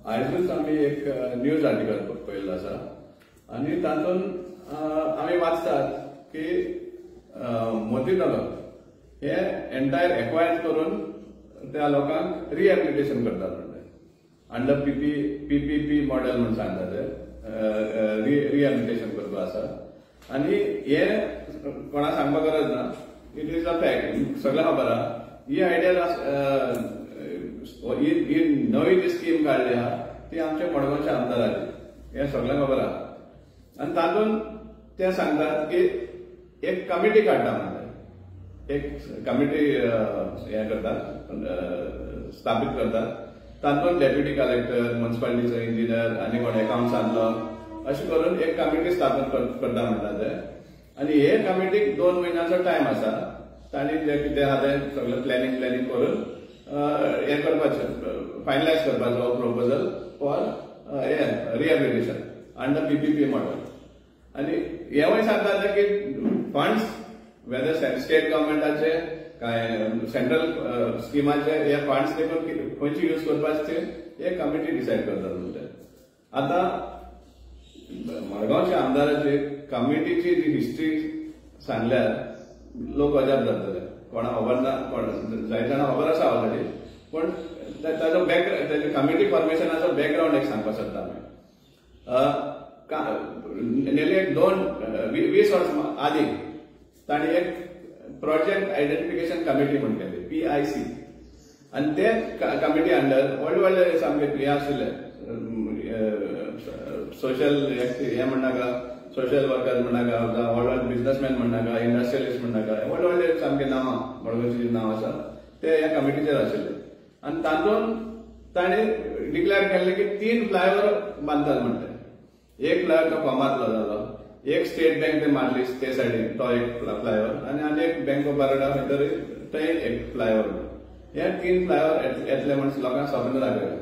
आयजूच आम्ही एक न्यूज आर्टिकल पळयल्लो आसा आणि तातूंत आम्ही वाचतात की मोतीनगर हे एंटायर एक्वायर करून त्या लोकांक रिहॅबिलिटेशन करतात म्हणजे अंडर पीपीपी मॉडेल म्हणून सांगतात ते रिहॅबिलिटेशन करपा आसा आणि हे कोणा सांगपाक गरज ना. इट इज अ फॅक्ट, सगळं खबर आहा. ही आयडिया ही नवी जी स्कीम काढली आहा ती आमच्या मडगांवच्या आमदाराची, हे सगळ्यांक खबर आहा. आणि तातूंत ते सांगतात की एक कमिटी काडटा म्हणजे एक कमिटी हे करतात, स्थापीत करतात. तातूंत डेप्युटी कलेक्टर, म्युनिसिपालिटीचो इंजिनियर आनी कोण अकाउंट्स आसलो अशें करून एक कमिटी स्थापीत करता म्हणटात ते. आणि हे कमिटीक 2 म्हयन्याचो टायम आसा. तांणी जे कितें आहा तें सगळें प्लॅनिंग करून हे करपाचें, फायनलायज करपाचो प्रपोजल फॉर हे रिहॅबिलिटेशन अंडर पीपीपी मॉडेल. आणि हेवूय सांगतात की फंड्स वेदर स्टेट गव्हर्मेंटाचे काय सेंट्रल स्किमाचे हे फंड्स देखून खंयचे यूज करपाचे हे कमिटी डिसायड करतात म्हणजे. आता मडगांवच्या आमदाराची कमिटीची जी हिस्ट्री सांगल्यार लोक अजाप जातले. कोणा खबर ना, जाय जाणां खबर आसा ऑलरेडी, पण ताजो ताजे कमिटी फॉर्मेशनाचो बॅकग्राऊंड एक सांगपाक सोदता आमी. नेली एक 20 वर्सां आदी तांणी एक प्रोजेक्ट आयडेंटिफिकेशन कमिटी म्हण केली, PIC. आणि ते कमिटी अंडर व्हडले सामके हे आशिल्ले सोशल हे म्हणनाका, सोशल वर्कर म्हणनाका, व्हडले बिझनेसमॅन म्हणनाका, इंडस्ट्रियलिस्ट म्हणनाका, व्हडले सामके नांवां मडगांवची नांव आसा ते ह्या कमिटीचेर आशिल्ले. आणि तातूंत तांणी डिक्लेअर केल्ले की 3 फ्लायओव्हर बांदतात म्हणटा. एक फ्लायओव्हर तो कोमातलो जालो, एक स्टेट बँक ते मारली ते सायडीन तो एक फ्लायओव्हर, आणि एक बँक ऑफ बरोडा भितर थंय एक फ्लायओव्हर. हे 3 फ्लायओव्हर येतले म्हणून लोकांक सपन लागले.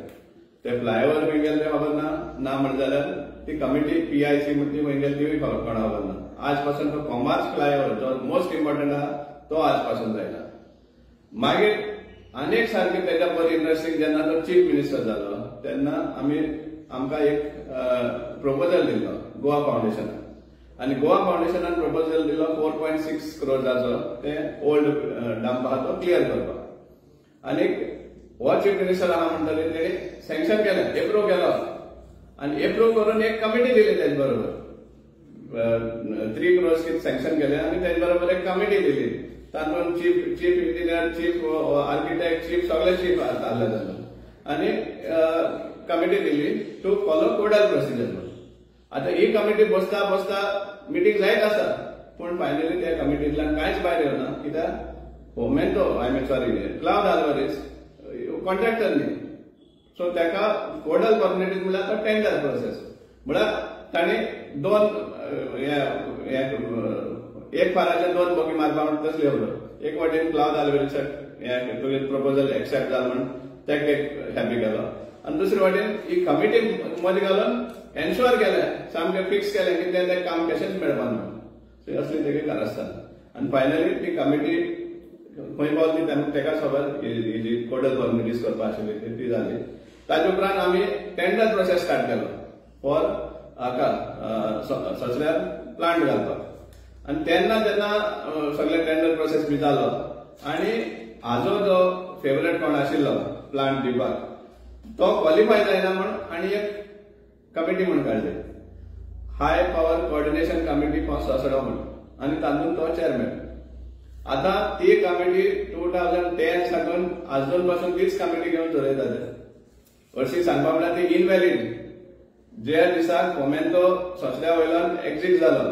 ते फ्लायओव्हर खंय गेले खबर ना म्हणजे जाल्यार ती कमिटी PIC म्हणटी खंय गेली तीय कोणा खबर ना. आज पासून तो कोमार्स फ्लायओव्हर जो मोस्ट इम्पॉर्टंट आहा तो आज पासून जायना. मागीर अनेक सारखे त्याच्या बरी इंटरेस्टिंग जेन्ना तो चीफ मिनिस्टर जालो तेन्ना आमकां एक प्रपोजल दिल्लो गोवा फाउंडेशनान. आणि गोवा फाउंडेशनान प्रपोजल दिल्लो 4.6 करोडाचो ते ओल्ड डंप आहा तो क्लियर करपाक. आणि हो चीफ मिनिस्टर आहा म्हणटले तेणी सँक्शन केलें, एप्रूव्ह केलो. आणि एप्रूव्ह करून एक कमिटी दिली तेजे बरोबर 3 crores कितें सँक्शन केलें. आणि तेजे बरोबर एक कमिटी दिली. तातूंत chief engineer, chief architect, chief सगळे चीफ आसले तेन्ना. आणि कमिटी दिली टू फॉलो कोडल प्रोसिजर. आता ही कमिटी बसता मिटींग जायत आसा, पण फायनली त्या कमिटींतल्यान कांयच भायर येवना. कित्याक मोमेंटो क्लाउड आल्वारीस कॉन्ट्रॅक्टर न्ही. सो तेका कोडल फॉर्मेलिटीज म्हळ्यार तो टेंडर प्रोसेस म्हळ्यार तांणी 2 एक फाराचे 2 बोगी मारपा म्हणून तसली खबर. एक वाटेन क्लाउड आल्वारीस प्रपोजल एक्सेप्ट जालो म्हणून तेका एक हॅपी केलो. आणि दुसरे वाटेन ही कमिटी मध्ये घालून एन्श्योर केलें, सामकें फिक्स केलें की तें काम कशेंच मेळपा म्हणून. असली तेगे कारस्थान. आणि फायनली ती कमिटी खंय पावली तेकाच खबर. ही जी कोडल फॉर्मेलिटीज करपा आशिल्ली ती जाली. ताजे उपरांत आमी टेंडर प्रोसेस स्टार्ट केलो फॉर हाका ससऱ्यार प्लांट घालपाक. आणि तेन्ना सगळे टेंडर प्रोसेस बी जालो. आणि हाजो जो फेवरेट कोण आशिल्लो प्लांट दिवपाक तो क्वॉलिफाय जायना म्हण आनी एक कमिटी म्हण काडली, high power coordination committee for ससडो म्हण. आणि तातूंत तो चेअरमॅन. आता ती कमिटी 2010 साकून आजून पासून तीच कमिटी घेवन चलयता ते. हरशीं सांगपा म्हळ्यार ती इनवॅलिड. जे दिसाक मोमेंटो ससऱ्या वयल्यान एक्झिट जालो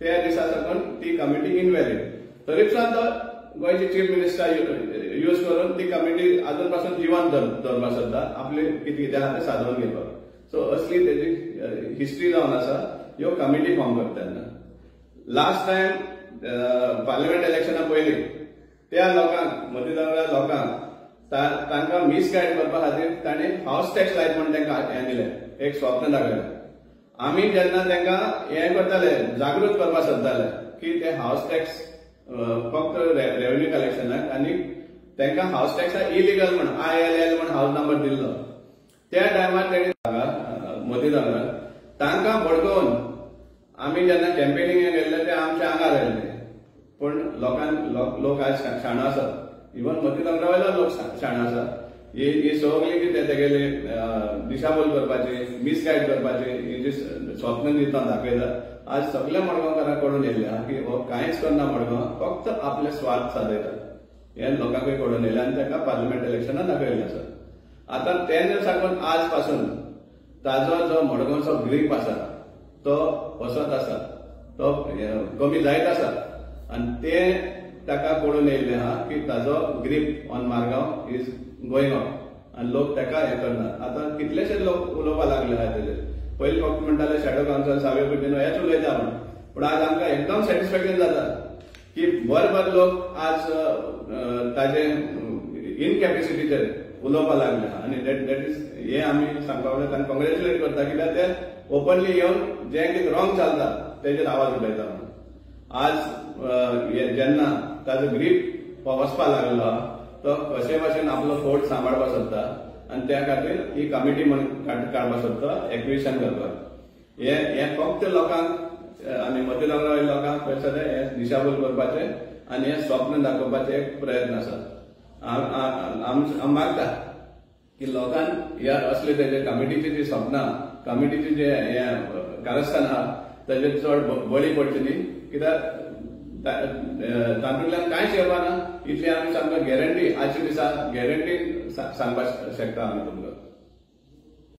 त्या दिसा साकून ती कमिटी इनवॅलिड. तरी सुद्दां तो गोंयचे चीफ मिनिस्टर यूज करून ती कमिटी आजून पासून जिवंत दवरपाक सोदता, आपले कितें आहा तें सादून घेवपाक. सो असली तेजी हिस्ट्री जावन आसा ह्यो कमिटी फॉर्म करता तेन्ना. लास्ट टायम पार्लिमेंट इलेक्शना पयलीं त्या लोकांक मतीनगरा लोकांक तांकां मिसगायड करपा खातीर तांणी हाऊस टॅक्स लायत म्हणून तांकां हें दिलें, एक स्वप्न दाखयलें. आमी जेन्ना तांकां हें करताले, जागृत करपाक सोदताले की ते हाऊस टॅक्स फक्त रेव्हेन्यू कलेक्शनाक, आनी तांकां हाऊस टॅक्स इलिगल म्हण ILL म्हण हाऊस नंबर दिल्लो. त्या टायमार तेणी मोदी दोंगर तांकां भडकोवन आमी जेन्ना कॅम्पेनिंगेक गेल्ले ते आमच्या आंगार आयले, पूण लोक आज शाणो आसात, इवन मोदी दोंगरा वयलो लोक शाणो आसा. ही सगळी कितें तेगेले दिशाभूल करपाचे, मिसगायड करपाचे, ही जी स्वप्न दिता दाखयता, आज सगळ्या मडगांवकारांक कळून येयले की हो कांयच करना मडगांव, फक्त आपले स्वार्थ साधयता. हे लोकांकूय कळून येयले आनी ताका पार्लिमेंट इलेक्शनात दाखयल्लें आसा. आतां तेन्ना साकून आज पासून ताजो जो मडगांवचो ग्रीप आसा तो वसत आसा, तो कमी जायत आसा आनी ते ताका कळून येयल्लें आहा की ताजो grip on Margao is going on आनी लोक ताका हें करनात. आतां कितलेशे लोक उलोवपाक लागले आहा तेजेर. पयलीं फक्त म्हणटाले शॅडो कावन्सिल सावे पटेन हेच उलयता म्हणून, पूण आज आमकां एकदम सॅटिस्फॅक्शन जाता की बर लोक आज ताजे इनकॅपेसिटीचेर उलोवपाक लागले आहा. आनी दॅट इज हे आमी सांगपाक वयता आनी कॉंग्रॅच्युलेट करता, कित्याक ते ओपनली येवन जें कितें रॉंग चलता तेजेर आवाज उलयता म्हणून. आज जेन्ना ताजो ग्रीप वचपाक लागलो आहा, तो कशे भाशेन आपलो फोर्ट सांबाळपाक सोदता आनी त्या खातीर ही कमिटी काडपाक सोदता, एक्विशन करपाक. हे फक्त लोकांक आनी मोती दोंगरा वयल्या लोकांक पयसले हे दिशाभूल करपाचे आनी हे स्वप्न दाखोवपाचे एक प्रयत्न आसा. हांव मागता की लोकांक ह्या असले तेजे कमिटीची जी स्वप्नां, कमिटीची जे हे कारस्थान आहा ताजेर चड बळी पडची न्ही, कित्याक तातूंतल्यान कांयच येवपाना. इतली आमी सामको गॅरंटी आजच्या दिसा गॅरंटीन सांगपाक शकता आमी तुमकां.